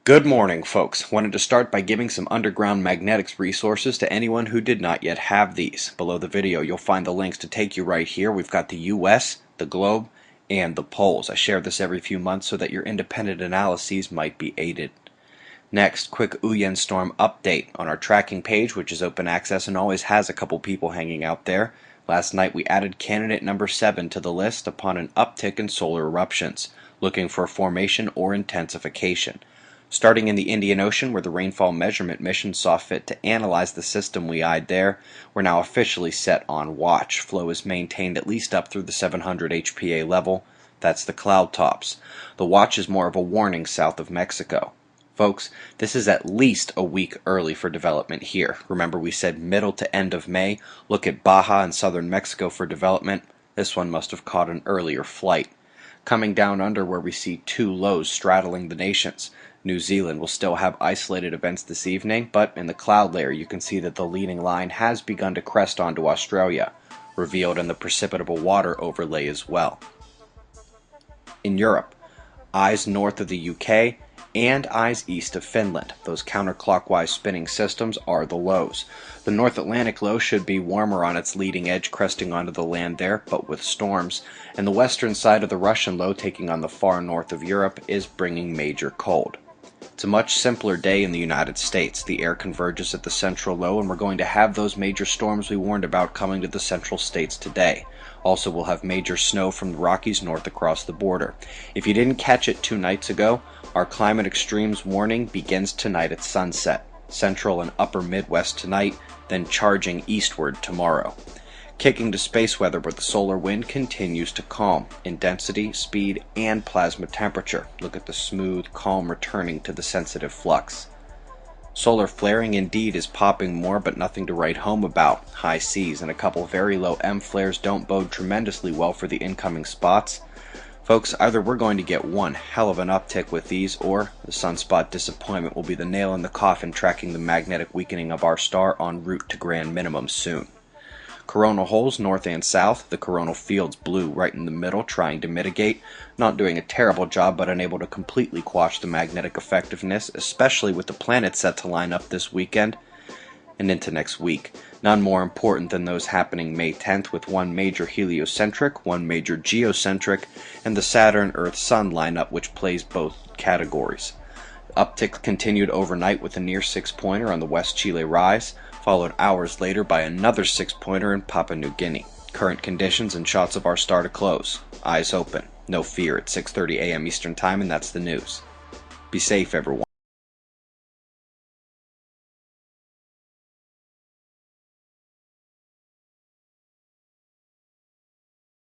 Good morning, folks. Wanted to start by giving some underground magnetics resources to anyone who did not yet have these. Below the video, you'll find the links to take you right here. We've got the US, the globe, and the poles. I share this every few months so that your independent analyses might be aided. Next, quick Uyen storm update on our tracking page, which is open access and always has a couple people hanging out there. Last night we added candidate number 7 to the list upon an uptick in solar eruptions, looking for formation or intensification. Starting in the Indian Ocean, where the rainfall measurement mission saw fit to analyze the system we eyed there, we're now officially set on watch. Flow is maintained at least up through the 700 HPA level. That's the cloud tops. The watch is more of a warning south of Mexico. Folks, this is at least a week early for development here. Remember we said middle to end of May. Look at Baja and southern Mexico for development. This one must have caught an earlier flight. Coming down under where we see two lows straddling the nations. New Zealand will still have isolated events this evening, but in the cloud layer you can see that the leading line has begun to crest onto Australia, revealed in the precipitable water overlay as well. In Europe, eyes north of the UK and eyes east of Finland. Those counterclockwise spinning systems are the lows. The North Atlantic low should be warmer on its leading edge cresting onto the land there, but with storms, and the western side of the Russian low taking on the far north of Europe is bringing major cold. It's a much simpler day in the United States. The air converges at the central low, and we're going to have those major storms we warned about coming to the central states today. Also, we'll have major snow from the Rockies north across the border. If you didn't catch it 2 nights ago, our climate extremes warning begins tonight at sunset. Central and upper Midwest tonight, then charging eastward tomorrow. Kicking to space weather where the solar wind continues to calm in density, speed, and plasma temperature. Look at the smooth, calm returning to the sensitive flux. Solar flaring indeed is popping more, but nothing to write home about. High Cs and a couple very low M flares don't bode tremendously well for the incoming spots. Folks, either we're going to get one hell of an uptick with these, or the sunspot disappointment will be the nail in the coffin tracking the magnetic weakening of our star en route to grand minimum soon. Coronal holes north and south, the coronal fields blue right in the middle trying to mitigate, not doing a terrible job but unable to completely quash the magnetic effectiveness, especially with the planets set to line up this weekend and into next week. None more important than those happening May 10th with one major heliocentric, one major geocentric, and the Saturn-Earth-Sun lineup which plays both categories. Uptick continued overnight with a near 6-pointer on the West Chile rise, followed hours later by another 6-pointer in Papua New Guinea. Current conditions and shots of our star to close. Eyes open. No fear at 6:30 a.m. Eastern Time, and that's the news. Be safe, everyone.